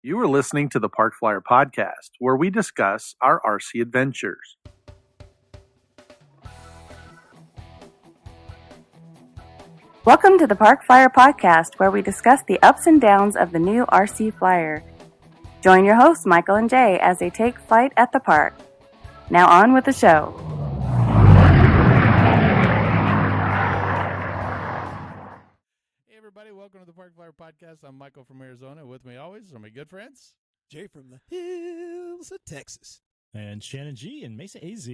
You are listening to the Park Flyer Podcast, where we discuss our RC adventures. Welcome to the Park Flyer Podcast, where we discuss the ups and downs of the new RC Flyer. Join your hosts, Michael and Jay, as they take flight at the park. Now on with the show. Hey everybody, welcome to the Park Flyer Podcast. I'm Michael from Arizona. With me always are my good friends. Jay from the hills of Texas. And Shannon G. and Mesa AZ.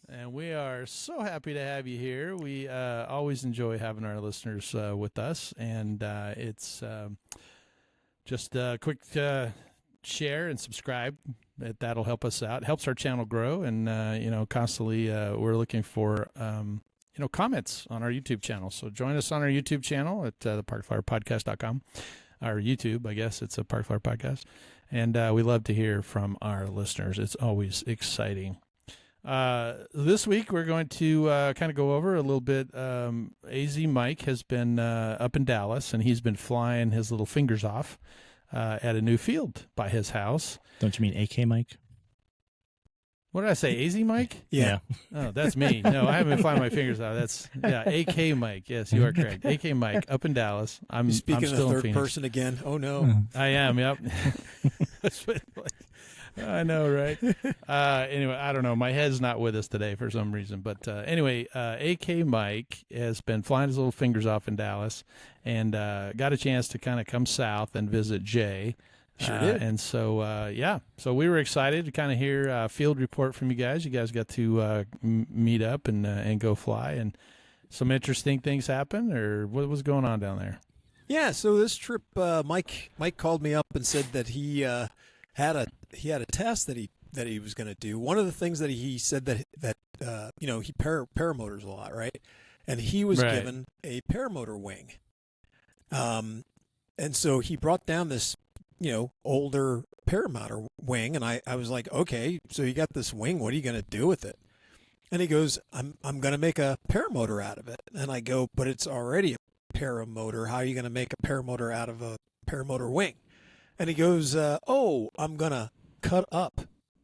And we are so happy to have you here. We always enjoy having our listeners with us. And it's just a quick share and subscribe. That'll help us out. It helps our channel grow. And, constantly we're looking for, comments on our YouTube channel. So join us on our YouTube channel at theparkflyerpodcast.com. Our YouTube, I guess it's a Park Flyer Podcast. And we love to hear from our listeners. It's always exciting. This week, we're going to kind of go over a little bit. AZ Mike has been up in Dallas, and he's been flying his little fingers off at a new field by his house. Don't you mean AK Mike? What did I say, AZ Mike? Yeah. Oh, that's me. No, I haven't been flying my fingers out. That's, AK Mike. Yes, you are correct. AK Mike up in Dallas. I'm speaking still in in third Phoenix. person again. Oh, no. I am, yep. I know, right? Anyway, I don't know. My head's not with us today for some reason. But anyway, AK Mike has been flying his little fingers off in Dallas and got a chance to kind of come south and visit Jay. Sure did. And so, so we were excited to kind of hear a field report from you guys. You guys got to meet up and go fly. And some interesting things happen, or what was going on down there? Yeah, so this trip, Mike called me up and said that he had a test that he was going to do. One of the things that he said that he paramotors a lot, right? And he was given a paramotor wing. And so he brought down this older paramotor wing, and I was like, okay, so you got this wing, what are you going to do with it? And he goes, I'm going to make a paramotor out of it. And I go, but it's already a paramotor. How are you going to make a paramotor out of a paramotor wing? And he goes, I'm going to cut up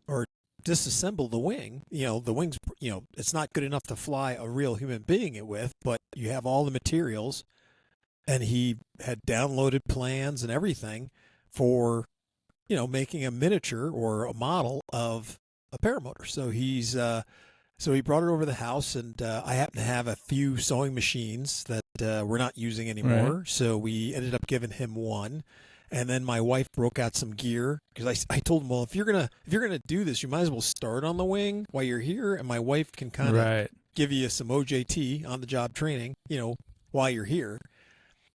or disassemble the wing. The wing's, it's not good enough to fly a real human being with, but you have all the materials. And he had downloaded plans and everything for, making a miniature or a model of a paramotor. So he brought it over to the house, and I happen to have a few sewing machines that we're not using anymore. Right. So we ended up giving him one. And then my wife broke out some gear because I told him, well, if you're gonna do this, you might as well start on the wing while you're here, and my wife can kind of give you some OJT on the job training, while you're here.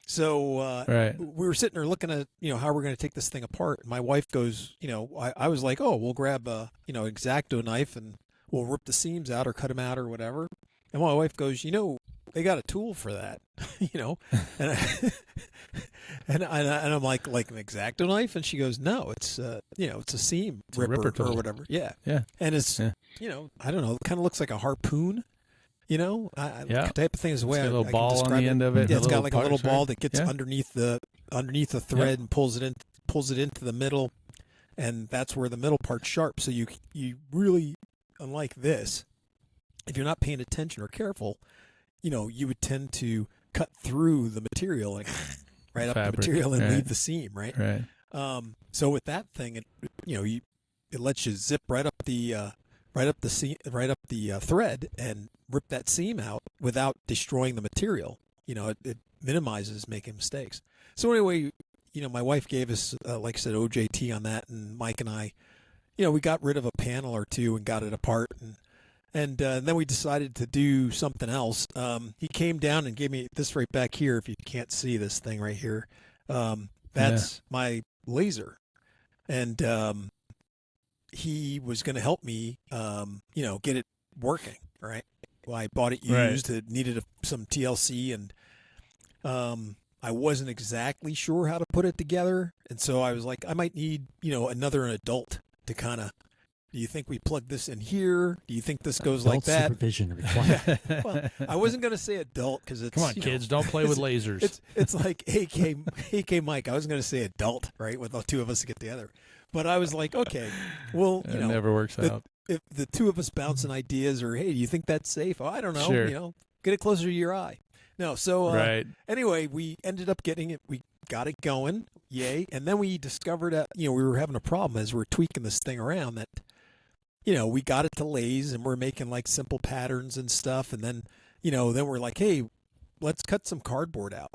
So we were sitting there looking at how we're going to take this thing apart. And my wife goes, I was like, oh, we'll grab a X-Acto knife and we'll rip the seams out or cut them out or whatever. And my wife goes, they got a tool for that, and I'm like an X-Acto knife, and she goes, no, it's it's a seam ripper or whatever. Yeah. And it's I don't know, it kind of looks like a harpoon. Type of thing is the way a I little can ball describe on the it. end of it. Yeah, it's got little like a little parts, ball right? that gets underneath the thread and pulls it into the middle, and that's where the middle part's sharp. So you really, unlike this, if you're not paying attention or careful, you would tend to cut through the material and right up the material and leave the seam, right? Right. So with that thing, it lets you zip right up the thread and rip that seam out without destroying the material. It minimizes making mistakes. So anyway, my wife gave us, like I said, OJT on that, and Mike and I, we got rid of a panel or two and got it apart, and then we decided to do something else. He came down and gave me this right back here. If you can't see this thing right here, that's my laser, and he was going to help me, get it working. Right. Well, I bought it used. It needed some TLC, and I wasn't exactly sure how to put it together, and so I was like, I might need, another adult to kind of Do you think we plug this in here? Do you think this goes like Adult that? supervision required. Well, I wasn't going to say adult because it's Come on, kids, don't play with lasers. It's like AK Mike. I wasn't going to say adult, right? With the two of us get together, but I was like, okay, well, It never works out. If the two of us bouncing ideas, or hey, do you think that's safe? Oh, I don't know. Sure. Get it closer to your eye. No, so Right. Anyway, we ended up getting it. We got it going, yay! And then we discovered that we were having a problem as we were tweaking this thing around. That we got it to laze, and we're making like simple patterns and stuff. And then then we're like, hey, let's cut some cardboard out.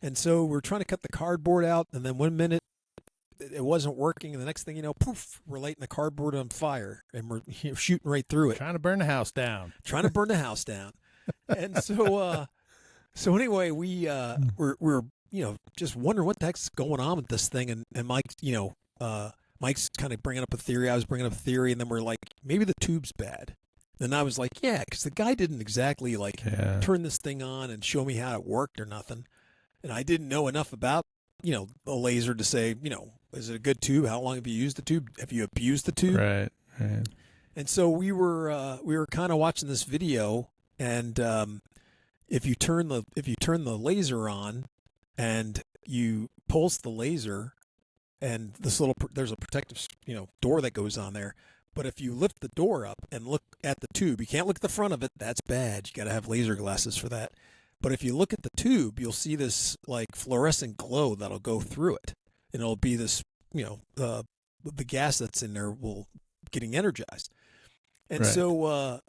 And so we're trying to cut the cardboard out, and then 1 minute it wasn't working, and the next thing you know, poof, we're lighting the cardboard on fire, and we're shooting right through it. Trying to burn the house down. Trying to burn the house down. And so anyway, we're just wondering what the heck's going on with this thing, and Mike, Mike's kind of bringing up a theory. I was bringing up a theory, and then we're like, maybe the tube's bad. And I was like, yeah, because the guy didn't exactly turn this thing on and show me how it worked or nothing, and I didn't know enough about a laser to say, is it a good tube? How long have you used the tube? Have you abused the tube? Right. And so we were kind of watching this video, and if you turn the laser on, and you pulse the laser, and there's a protective door that goes on there. But if you lift the door up and look at the tube, you can't look at the front of it. That's bad. You got to have laser glasses for that. But if you look at the tube, you'll see this like fluorescent glow that'll go through it, and it'll be this the gas that's in there will getting energized. And Right. so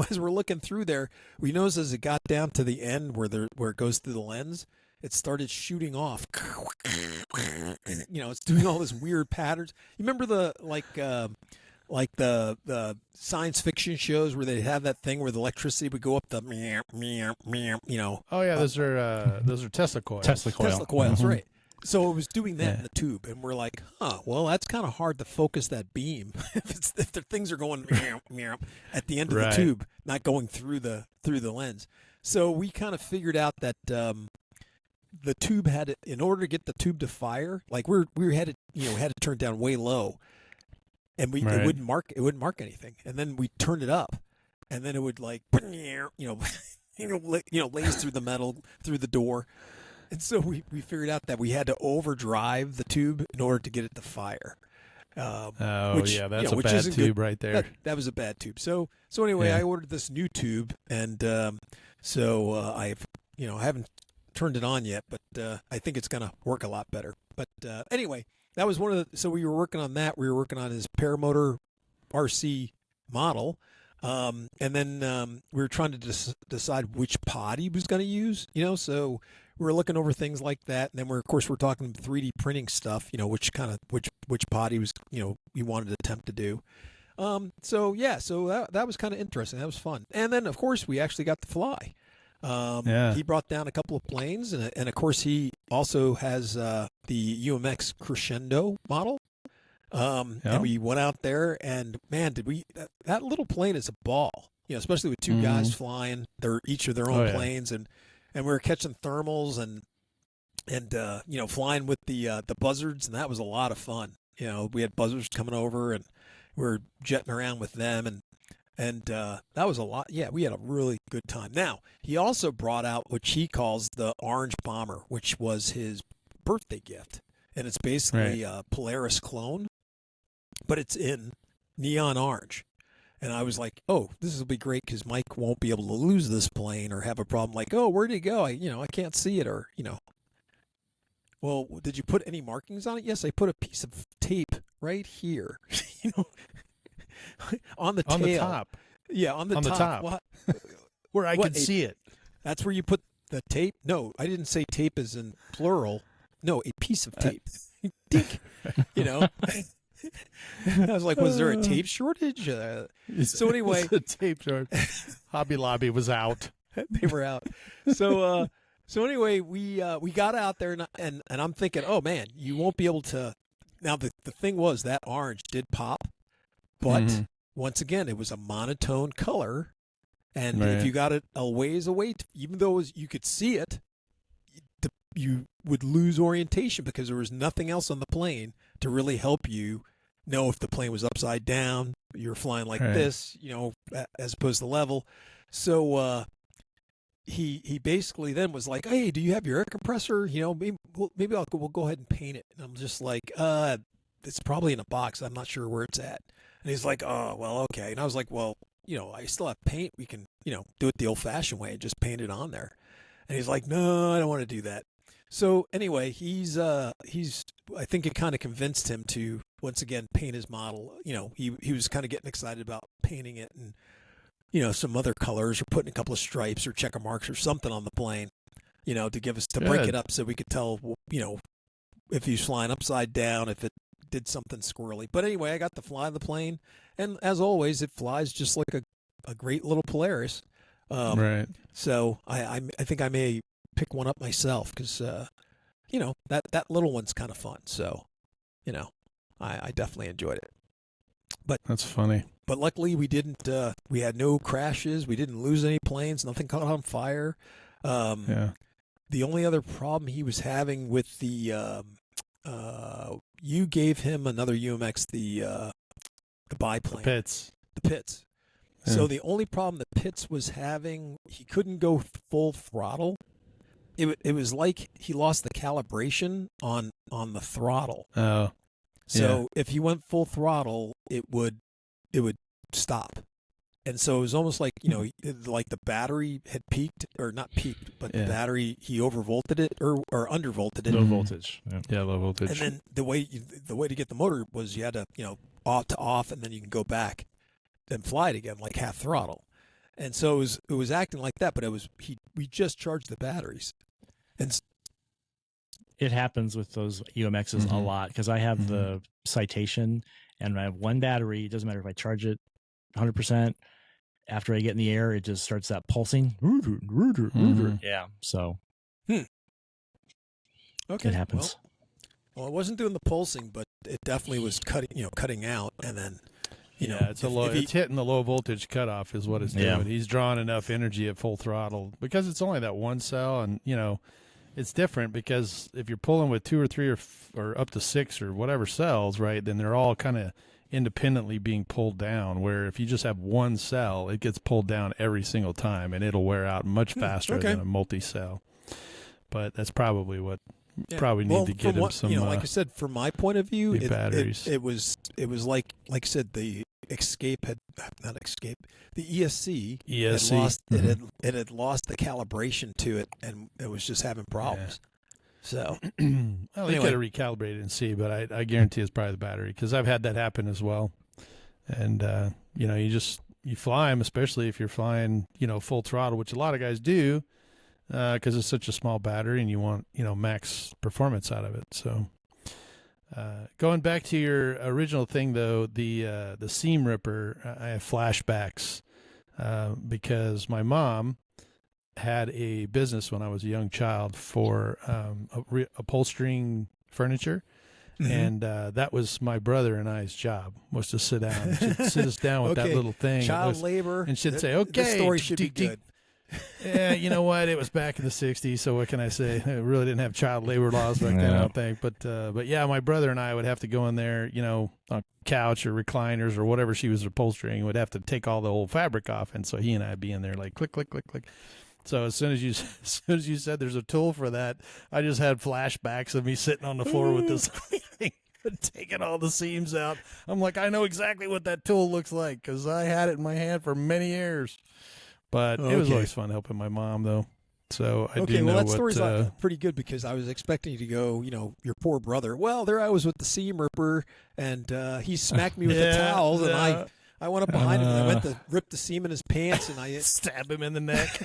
as we're looking through there, we noticed as it got down to the end where it goes through the lens, it started shooting off. It's doing all this weird patterns. You remember the the science fiction shows where they have that thing where the electricity would go up the Oh yeah, those are Tesla coils. Tesla coil. Tesla coils, Mhm. right? So it was doing that Yeah. in the tube, and we're like, well, that's kind of hard to focus that beam if the things are going at the end of Right. the tube, not going through the lens. So we kind of figured out that the tube in order to get the tube to fire, like we had to turn it down way low, and it Right. wouldn't mark anything, and then we turned it up, and then it would laze through the metal, through the door. And so we figured out that we had to overdrive the tube in order to get it to fire. Oh Which, yeah, that's which a bad isn't tube good. right there. That was a bad tube. So anyway, Yeah. I ordered this new tube, and I haven't turned it on yet, but I think it's going to work a lot better. But anyway, that was one of the. So we were working on that. We were working on his paramotor RC model. And then we were trying to decide which pod he was going to use, so we were looking over things like that. And then we're talking 3D printing stuff, which pod he was, he wanted to attempt to do. So that was kind of interesting. That was fun. And then of course we actually got to fly. Yeah. He brought down a couple of planes, and of course he also has the UMX Crescendo model. And we went out there, and man, that little plane is a ball, especially with two guys flying. They're each of their own planes, and we were catching thermals and flying with the buzzards, and that was a lot of fun. We had buzzards coming over, and we were jetting around with them, and that was a lot. Yeah, we had a really good time. Now, he also brought out what he calls the Orange Bomber, which was his birthday gift, and it's basically a Polaris clone, but it's in neon orange. And I was like, oh, this will be great because Mike won't be able to lose this plane or have a problem like, oh, where'd he go? I can't see it, or. Well, did you put any markings on it? Yes, I put a piece of tape right here, on the tail. On the top. Yeah, on the top. What? Where I What, could see it. That's where you put the tape? No, I didn't say tape as in plural. No, a piece of tape. Dink. I was like, was there a tape shortage? So anyway. The tape short. Hobby Lobby was out. They were out. So anyway, we got out there, and I'm thinking, oh man, you won't be able to. Now the thing was that orange did pop, but once again, it was a monotone color, and if you got it a ways away, even though you could see it, you would lose orientation because there was nothing else on the plane to really help you know if the plane was upside down. You were flying like Right. this, as opposed to level. So he basically then was like, "Hey, do you have your air compressor? Maybe we'll go ahead and paint it." And I'm just like, it's probably in a box. I'm not sure where it's at." And he's like, "Oh, well, okay." And I was like, "Well, I still have paint. We can, do it the old-fashioned way and just paint it on there." And he's like, "No, I don't want to do that." So anyway, he's I think it kind of convinced him to once again paint his model. He was kind of getting excited about painting it and some other colors or putting a couple of stripes or checker marks or something on the plane, to give us to break Good. it up so we could tell, if he was flying upside down, if it did something squirrely. But anyway, I got to fly the plane, and as always, it flies just like a great little Polaris. Right. So I think I may pick one up myself because that little one's kind of fun. So I definitely enjoyed it. That's funny. But luckily we didn't. We had no crashes. We didn't lose any planes. Nothing caught on fire. Yeah. The only other problem he was having with the you gave him another UMX, the biplane, Pits. the Pitts. Yeah. So the only problem that Pitts was having, he couldn't go full throttle. It was like he lost the calibration on the throttle. Oh. So if he went full throttle, it would stop. And so it was almost like, like the battery had peaked, or not peaked, but the battery, he overvolted it or undervolted it. Low voltage. Yeah, low voltage. And then the way to get the motor was you had to, off to off, and then you can go back and fly it again, like half throttle. And so it was acting like that, but we just charged the batteries. And It happens with those UMXs a lot because I have the Citation and I have one battery. It doesn't matter if I charge it 100%. After I get in the air, it just starts that pulsing. Yeah. So okay, it happens. Well, it wasn't doing the pulsing, but it definitely was cutting out, and then it's it's hitting the low voltage cutoff is what it's doing. Yeah. He's drawing enough energy at full throttle because it's only that one cell, and it's different because if you're pulling with 2 or 3 or up to 6 or whatever cells, right, then they're all kind of independently being pulled down, where if you just have one cell, it gets pulled down every single time and it'll wear out much faster than a multi-cell. But that's probably what need to get him some like I said, from my point of view, batteries. It was like I said, the the ESC had lost it had lost the calibration to it, and it was just having problems. So well, you got to recalibrate it and see, but I guarantee it's probably the battery because I've had that happen as well. And you fly them, especially if you're flying full throttle, which a lot of guys do, because it's such a small battery and you want max performance out of it. So going back to your original thing though, the seam ripper, I have flashbacks because my mom had a business when I was a young child for upholstering furniture. And that was my brother and I's job, was to sit down. She'd sit us down with that little thing. Child labor. And she'd say, okay. This story should be good. Yeah, you know what? It was back in the 60s, so what can I say? It really didn't have child labor laws back then, I don't think. But yeah, my brother and I would have to go in there, on a couch or recliners or whatever she was upholstering, would have to take all the old fabric off. And so he and I would be in there like click, click, click, click. So as soon as you said there's a tool for that, I just had flashbacks of me sitting on the floor with this thing, taking all the seams out. I'm like, I know exactly what that tool looks like because I had it in my hand for many years. But it was always fun helping my mom, though. So I do know that what, story's pretty good because I was expecting you to go, your poor brother. Well, there I was with the seam ripper, and he smacked me with the towels, and I went up behind him and I went to rip the seam in his pants, and I stab him in the neck.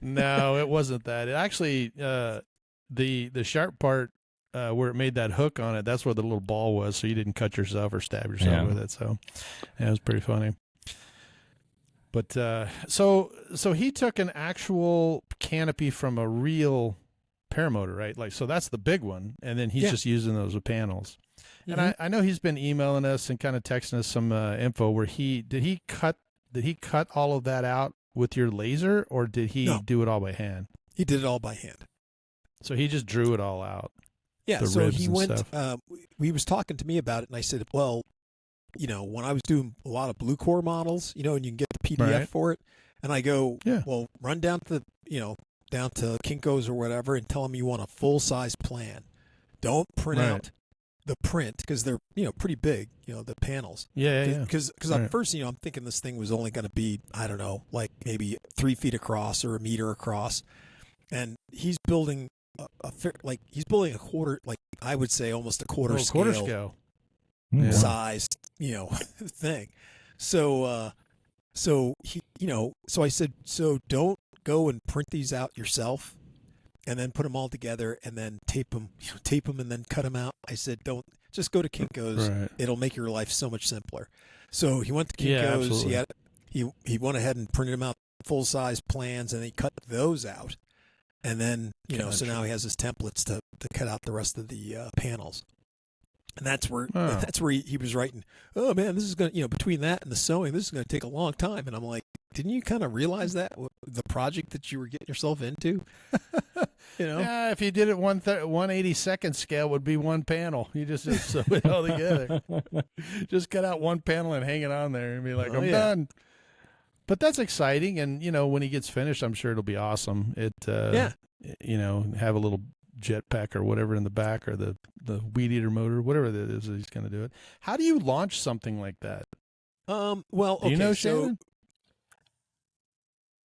No, it wasn't that. It actually, the sharp part where it made that hook on it, that's where the little ball was, so you didn't cut yourself or stab yourself with it. So it was pretty funny. But so he took an actual canopy from a real paramotor, right? Like, so that's the big one, and then he's just using those with panels. And I know he's been emailing us and kind of texting us some info where did he cut all of that out with your laser, or did he do it all by hand? He did it all by hand. So he just drew it all out. Yeah, the so ribs he and went. stuff. He was talking to me about it, and I said, "Well, when I was doing a lot of Blue Core models, and you can get the PDF Right. for it, and I go, Yeah. well, run down to down to Kinko's or whatever, and tell them you want a full size plan. Don't print Right. out the print because they're pretty big, the panels. Yeah. Because Right. at first, I'm thinking this thing was only going to be, I don't know, like maybe 3 feet across or a meter across, and he's building he's building a quarter, like I would say almost a quarter scale. Yeah. sized, thing. So he, so I said, so don't go and print these out yourself and then put them all together and then tape them and then cut them out. I said, don't, just go to Kinko's. Right. It'll make your life so much simpler. So he went to Yeah, Kinko's. absolutely. He went ahead and printed them out full size plans and he cut those out. And then, so Gotcha. now he has his templates to cut out the rest of the panels. And that's where Oh. he was writing, oh man, this is going to, between that and the sewing, this is going to take a long time. And I'm like, didn't you kind of realize that, the project that you were getting yourself into? Yeah, if you did it 1/82nd scale would be one panel. You just sew it all together. Just cut out one panel and hang it on there and be like, I'm done. But that's exciting. And, when he gets finished, I'm sure it'll be awesome. Have a little jetpack or whatever in the back or the weed eater motor, whatever that is he's going to do it. How do you launch something like that? Well, Do okay, you know, so Shannon?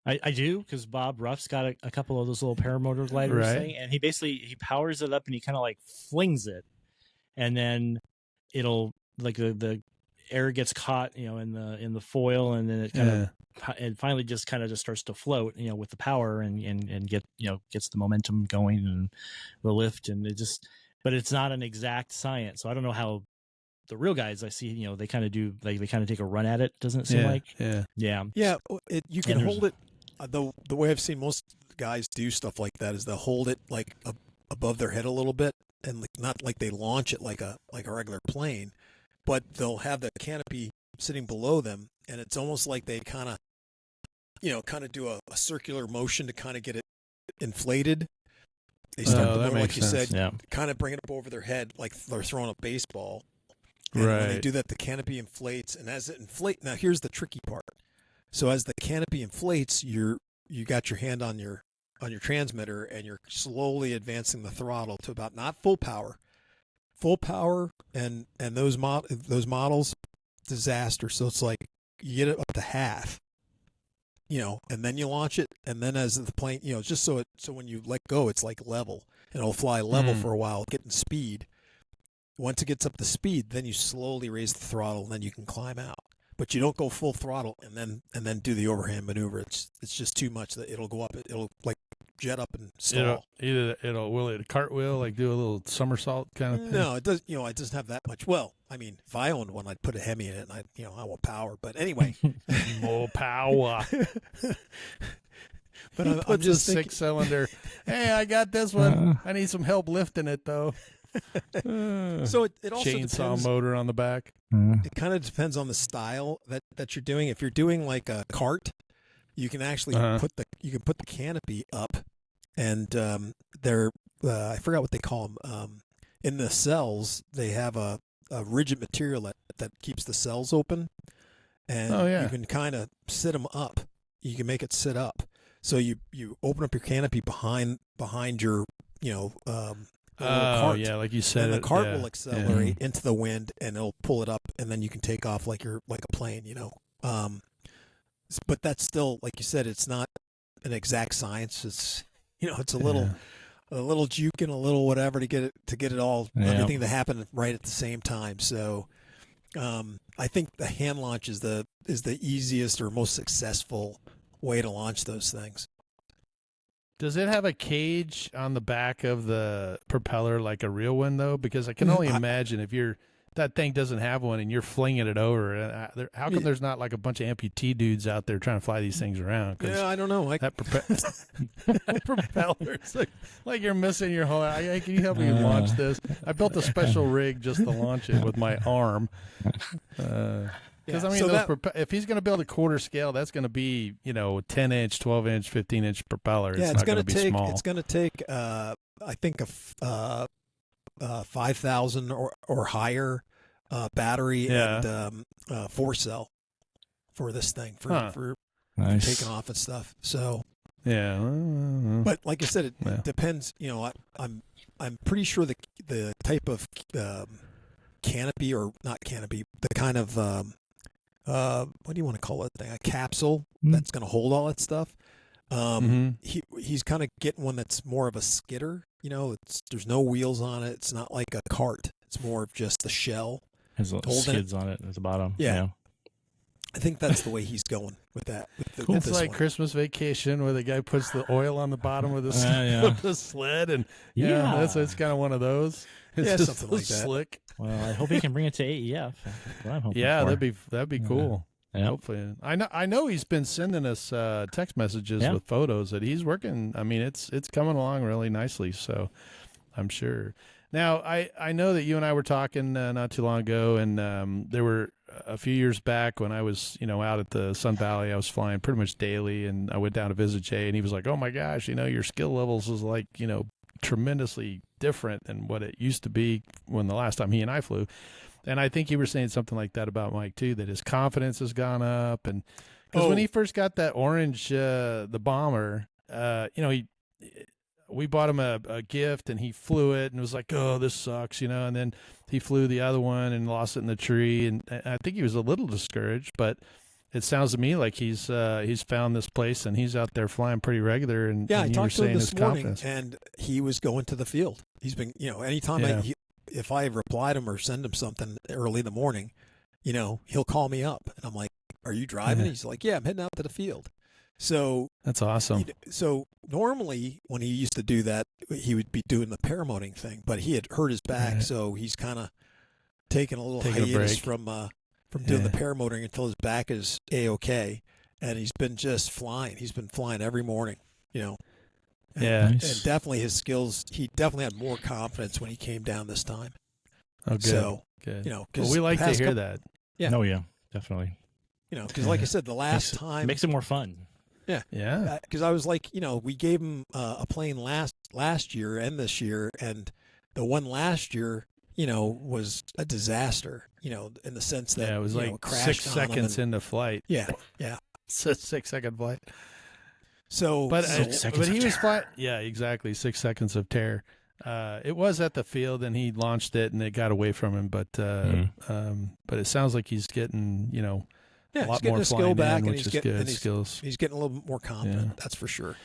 I do, because Bob Ruff's got a couple of those little paramotor gliders Right. thing, and he powers it up and he kind of like flings it, and then it'll like the air gets caught in the foil, and then it kind of and finally just starts to float with the power and get gets the momentum going and the lift, and but it's not an exact science, so I don't know how the real guys I see they kind of do, like they kind of take a run at it, doesn't it seem like? Yeah. you can hold it. The way I've seen most guys do stuff like that is they'll hold it like above their head a little bit, and not like they launch it like a regular plane, but they'll have the canopy sitting below them, and it's almost like they kind of do a circular motion to kind of get it inflated. They start to, that like makes you sense. said, kind of bring it up over their head like they're throwing a baseball. And when they Right. do that, the canopy inflates, and as it inflates, now here's the tricky part. So as the canopy inflates, you got your hand on your transmitter, and you're slowly advancing the throttle to about not full power, and those models, disaster. So it's like you get it up to half, and then you launch it, and then as the plane, just so when you let go, it's like level, and it'll fly level for a while, getting speed. Once it gets up to speed, then you slowly raise the throttle, and then you can climb out. But you don't go full throttle and then do the overhand maneuver. It's just too much. That it'll go up. It'll like jet up and stall. Will it cartwheel, like do a little somersault kind of thing? No, it does. It doesn't have that much. Well, I mean, if I owned one, I'd put a Hemi in it, and I want power. But anyway, More power. but He I'm puts just a thinking, 6-cylinder. Hey, I got this one. I need some help lifting it though. so it also Chainsaw depends. motor on the back. It kind of depends on the style that you're doing. If you're doing like a cart, you can actually put the canopy up, and I forgot what they call them. In the cells, they have a rigid material that keeps the cells open, and you can kind of sit them up. You can make it sit up. So you open up your canopy behind your cart. Yeah, like you said. And the cart will accelerate into the wind, and it'll pull it up, and then you can take off like a plane, But that's still, like you said, it's not an exact science. It's it's a little juke and a little whatever to get it all, everything to happen right at the same time. So I think the hand launch is the easiest or most successful way to launch those things. Does it have a cage on the back of the propeller like a real one though? Because I can only imagine if that thing doesn't have one and you're flinging it over. How come there's not like a bunch of amputee dudes out there trying to fly these things around? Yeah, I don't know. That propeller, it's like you're missing your whole. Can you help me launch this? I built a special rig just to launch it with my arm. Because if he's going to build a quarter scale, that's going to be 10-inch, 12-inch, 15-inch propeller. Yeah, it's not going to be small. It's going to take I think 5,000 or higher battery and 4-cell for this thing for Nice. taking off and stuff. So Yeah. but like I said, it depends. I'm pretty sure the type of canopy, or not canopy, the kind of what do you want to call it? A capsule that's going to hold all that stuff. He's kind of getting one that's more of a skidder. There's no wheels on it. It's not like a cart. It's more of just the shell. Has skids on it at the bottom. Yeah. I think that's the way he's going with that. Cool. It's like Christmas Vacation where the guy puts the oil on the bottom of the sled, and it's kind of one of those. It's just something like that. Slick. Well, I hope he can bring it to AEF. That's what I'm hoping for. that'd be cool. Yep. Hopefully, I know he's been sending us text messages with photos that he's working. I mean, it's coming along really nicely. So I'm sure. Now, I know that you and I were talking not too long ago, and there were a few years back when I was, out at the Sun Valley. I was flying pretty much daily, and I went down to visit Jay, and he was like, "Oh my gosh, your skill levels is like, tremendously different than what it used to be when the last time he and I flew." And I think you were saying something like that about Mike too, that his confidence has gone up, and because when he first got that orange, the bomber, we bought him a gift, and he flew it and was like, "Oh, this sucks," and then he flew the other one and lost it in the tree. And I think he was a little discouraged, but it sounds to me like he's found this place and he's out there flying pretty regular. And I you talked were to him saying this his morning, confidence. and he was going to the field. He's been, anytime if I reply to him or send him something early in the morning, he'll call me up, and I'm like, "Are you driving?" He's like, "Yeah, I'm heading out to the field." So that's awesome. So normally when he used to do that, he would be doing the paramoting thing, but he had hurt his back, so he's kind of taking a little hiatus from doing the paramotoring until his back is A-okay, and he's been just flying. He's been flying every morning, And definitely his skills. He definitely had more confidence when he came down this time. Oh, good. So good. Cause we like to hear that. Yeah. Oh yeah, definitely. Because like I said, the last time makes it more fun. Yeah. Because I was like, we gave him a plane last year and this year, and the one last year, was a disaster, in the sense that it was like crashed 6 seconds into flight. Yeah. It's a 6-second flight. So, but he was flying. Yeah, exactly. 6 seconds of terror. It was at the field, and he launched it, and it got away from him. But it sounds like he's getting, a lot more skill back, and which is good. Skills. He's getting a little more confident. That's for sure.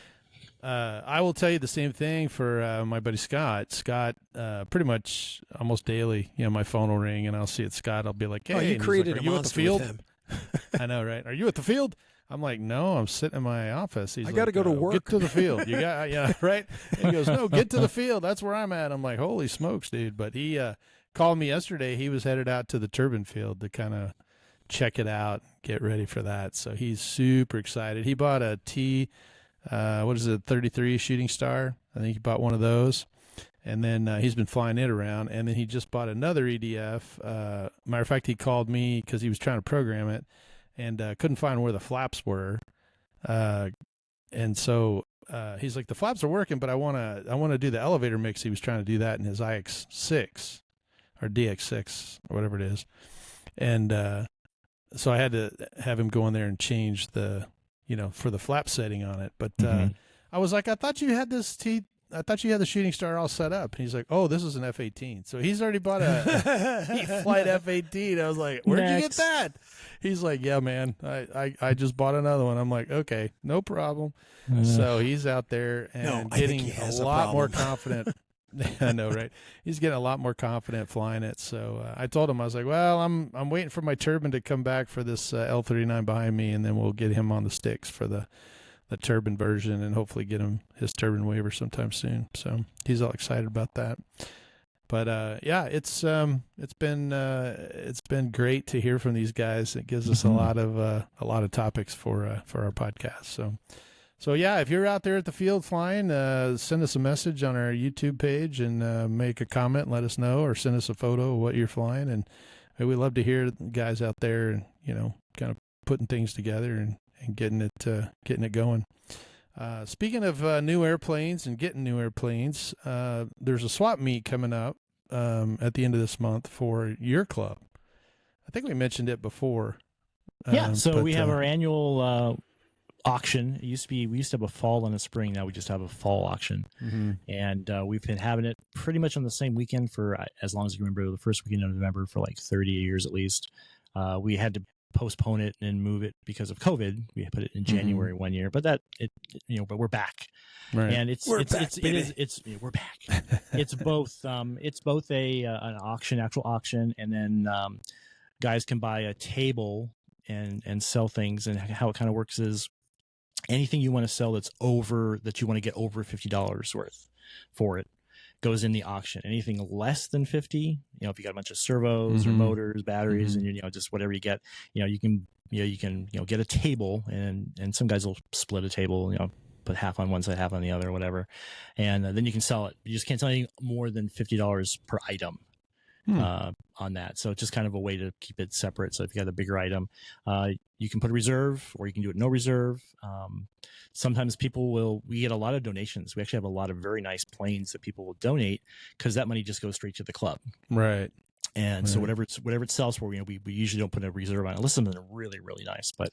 I will tell you the same thing for my buddy Scott. Scott, pretty much almost daily, my phone will ring, and I'll see it. Scott, I'll be like, "Hey," you created a monster with him. I know, right? Are you at the field? I'm like, "No, I'm sitting in my office." He's I got to go to work. Get to the field. You got, right? And he goes, "No, get to the field. That's where I'm at." I'm like, "Holy smokes, dude!" But he called me yesterday. He was headed out to the turbine field to kind of check it out, get ready for that. So he's super excited. He bought a 33 Shooting Star. I think he bought one of those. And then he's been flying it around. And then he just bought another EDF. Matter of fact, he called me because he was trying to program it and couldn't find where the flaps were. And so he's like, "The flaps are working, but I want to do the elevator mix." He was trying to do that in his IX6 or DX6 or whatever it is. And so I had to have him go in there and change the, for the flap setting on it. But I was like, "I thought you had I thought you had the Shooting Star all set up." And he's like, "Oh, this is an F-18. So he's already bought a Heat-Flight F-18. I was like, "Where'd you get that?" He's like, "Yeah, man, I just bought another one." I'm like, "Okay, no problem." So he's out there and getting a lot more confident. I know, right? He's getting a lot more confident flying it. So I told him, I was like, "Well, I'm waiting for my turbine to come back for this L-39 behind me, and then we'll get him on the sticks for the turbine version, and hopefully get him his turbine waiver sometime soon." So he's all excited about that. But it's been great to hear from these guys. It gives us a lot of topics for our podcast. So yeah, if you're out there at the field flying, send us a message on our YouTube page and make a comment and let us know, or send us a photo of what you're flying. And we love to hear guys out there and, kind of putting things together and getting it going. Speaking of new airplanes and getting new airplanes, there's a swap meet coming up at the end of this month for your club. I think we mentioned it before. So we have our annual auction. We used to have a fall and a spring. Now we just have a fall auction, and we've been having it pretty much on the same weekend for as long as you remember, the first weekend of November for like 30 years at least. We had to postpone it and move it because of COVID. We put it in January one year, but but we're back, right. And we're back. It's both an auction, actual auction, and then guys can buy a table and sell things. And how it kind of works is anything you want to sell that you want to get over $50 worth for it goes in the auction. Anything less than 50, if you got a bunch of servos or motors, batteries, and just whatever you get, you can get a table, and some guys will split a table, put half on one side, half on the other, or whatever, and then you can sell it. You just can't sell anything more than $50 per item. On that. So it's just kind of a way to keep it separate. So if you got a bigger item, you can put a reserve, or you can do it no reserve. Sometimes we get a lot of donations. We actually have a lot of very nice planes that people will donate because that money just goes straight to the club. Right. And so whatever it sells for, we usually don't put a reserve on it unless something really, really nice. But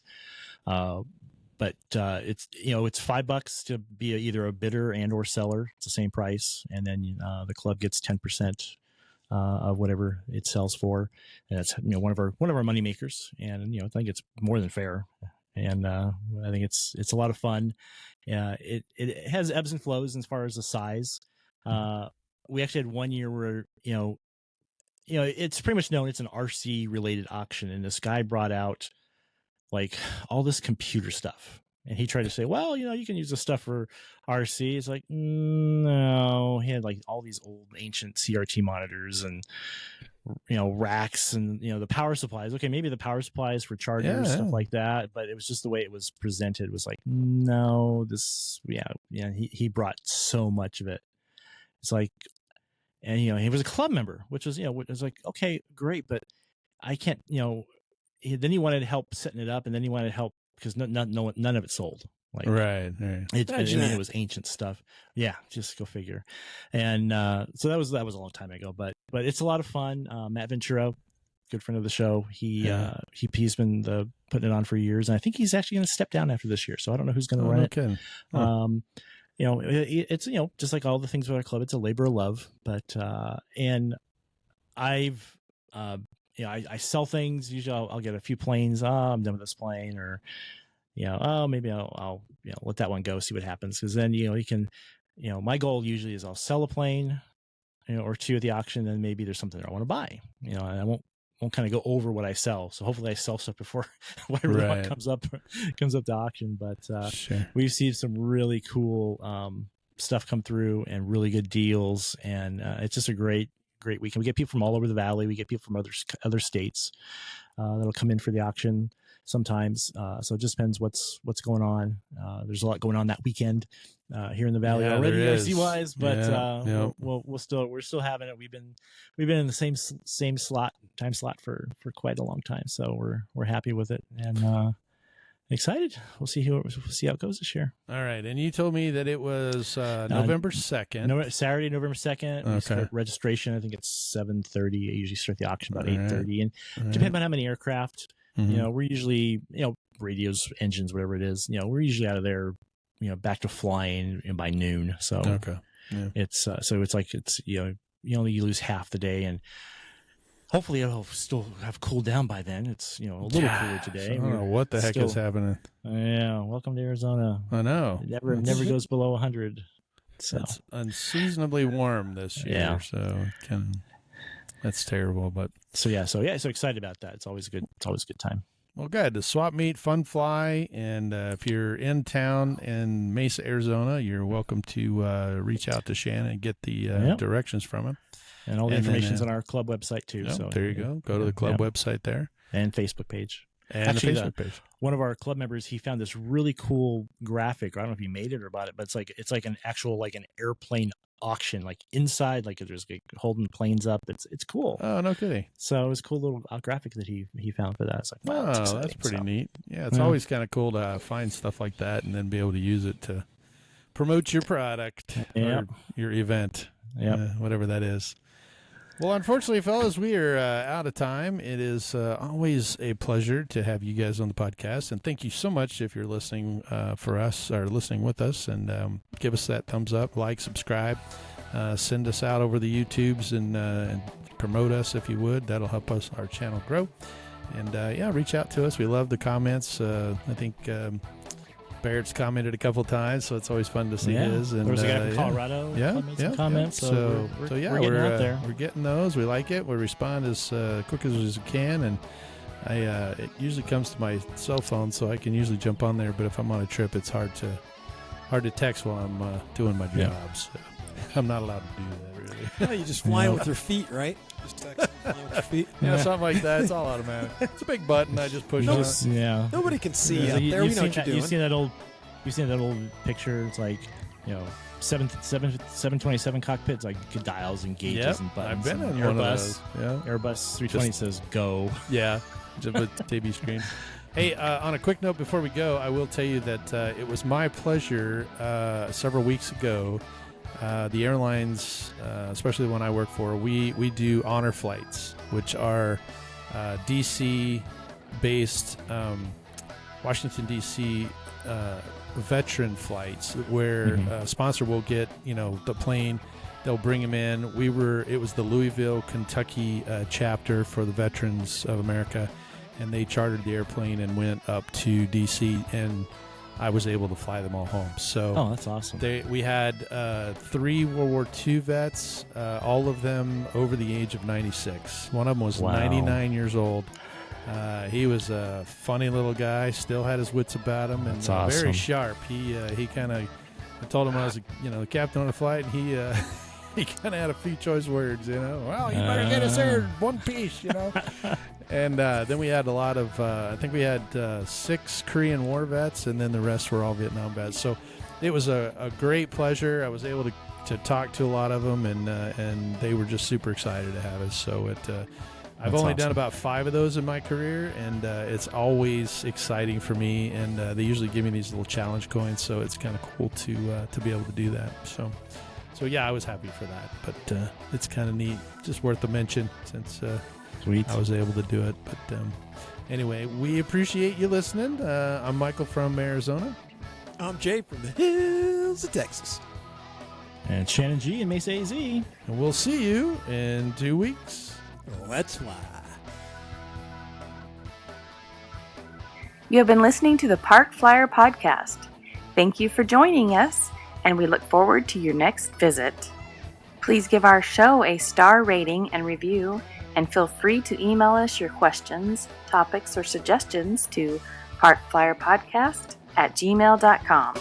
it's it's $5 to be either a bidder and or seller. It's the same price, and then the club gets 10%. Of whatever it sells for, and that's one of our money makers, and I think it's more than fair, and I think it's a lot of fun. It has ebbs and flows as far as the size. We actually had one year where it's pretty much known it's an RC related auction, and this guy brought out like all this computer stuff. And he tried to say, well, you can use this stuff for RC. It's like, no. He had like all these old ancient CRT monitors and, racks and, the power supplies. Okay, maybe the power supplies for chargers, stuff like that. But it was just the way it was presented. It was like, no, he brought so much of it. It's like, and, he was a club member, which was, it was like, okay, great. But I can't, then he wanted help setting it up, and then he wanted help because none of it sold. Like, right. It was ancient stuff. Yeah, just go figure. And so that was a long time ago, but it's a lot of fun. Matt Ventura, good friend of the show, he's been putting it on for years, and I think he's actually going to step down after this year. So I don't know who's going to run it. It's just like all the things with our club, it's a labor of love. But and I've I sell things. Usually I'll get a few planes. I'm done with this plane, or, maybe I'll let that one go, see what happens. Cause then, you can, my goal usually is I'll sell a plane, or two at the auction. Then maybe there's something I want to buy, and I won't kind of go over what I sell. So hopefully I sell stuff before whatever comes up to auction. But we've seen some really cool stuff come through and really good deals. And it's just a great weekend. We get people from all over the valley. We get people from other states that'll come in for the auction sometimes. So it just depends what's going on. There's a lot going on that weekend here in the valley already, RC wise. But we're still having it. We've been in the same time slot for quite a long time. So we're happy with it, and excited. We'll see how it goes this year. All right. And you told me that it was November 2nd. Saturday, November 2nd. Okay. We start registration. I think it's 7:30. I usually start the auction about 8:30. And depending on how many aircraft, we're usually, radios, engines, whatever it is, we're usually out of there, back to flying by noon. So it's you only lose half the day, and hopefully it'll still have cooled down by then. It's a little cooler today. I don't know what the heck is happening. Yeah, welcome to Arizona. I know. It never goes below 100. So it's unseasonably warm this year. Yeah. So that's terrible. But so excited about that. It's always good. It's always a good time. Well, good. The Swapmeet Fun Fly, and if you're in town in Mesa, Arizona, you're welcome to reach out to Shannon and get the directions from him. And all the information's on our club website too. So there you go. Go to the club website there. And Facebook page. And actually, the Facebook page. One of our club members, he found this really cool graphic. I don't know if he made it or bought it, but it's like an actual an airplane auction, like inside, like there's holding planes up. It's cool. Oh, no kidding. So it was a cool little graphic that he found for that. It's like, wow, that's pretty neat. Yeah, it's always kind of cool to find stuff like that and then be able to use it to promote your product or your event, whatever that is. Well, unfortunately, fellas, we are out of time. It is always a pleasure to have you guys on the podcast, and thank you so much if you're listening for us or listening with us, and give us that thumbs up, like, subscribe, send us out over the YouTubes, and promote us if you would. That'll help us our channel grow. And yeah, reach out to us. We love the comments. I think Barrett's commented a couple times, so it's always fun to see his. And there was a guy from Colorado who made some comments. So we're getting out there. We're getting those. We like it. We respond as quick as we can, and it usually comes to my cell phone, so I can usually jump on there. But if I'm on a trip, it's hard to text while I'm doing my job. So I'm not allowed to do that, really. No, you just fly with your feet, right? Just text flying with your feet. Yeah, something like that. It's all automatic. It's a big button. I just push it. Yeah. Nobody can see out there. We know what you're doing. You seen that old picture? It's like, 727 cockpit. It's like dials and gauges and buttons. I've been in Airbus, one of those. Yeah. Airbus 320 says go. Yeah, just with the TV screen. Hey, on a quick note before we go, I will tell you that it was my pleasure several weeks ago. The airlines, especially the one I work for, we do honor flights, which are DC-based, Washington, D.C. Veteran flights where a sponsor will get, the plane, they'll bring them in. It was the Louisville, Kentucky chapter for the Veterans of America, and they chartered the airplane and went up to D.C., and I was able to fly them all home. So that's awesome. We had 3 World War II vets, all of them over the age of 96. One of them was 99 years old. He was a funny little guy, still had his wits about him, and very sharp. He kind of, I told him I was, the captain on the flight, and he he kind of had a few choice words, Well, you better get us there in one piece, And then we had a lot of, I think we had 6 Korean War vets, and then the rest were all Vietnam vets. So it was a great pleasure. I was able to talk to a lot of them, and they were just super excited to have us. So I've only done about 5 of those in my career, and it's always exciting for me. And they usually give me these little challenge coins, so it's kind of cool to be able to do that. So yeah, I was happy for that. But it's kind of neat, just worth a mention since. Sweet. I was able to do it. But anyway, we appreciate you listening. I'm Michael from Arizona. I'm Jay from the hills of Texas. And Shannon G in Mesa AZ. And we'll see you in 2 weeks. Let's fly. You have been listening to the Park Flyer Podcast. Thank you for joining us, and we look forward to your next visit. Please give our show a star rating and review, and feel free to email us your questions, topics, or suggestions to parkflyerpodcast@gmail.com.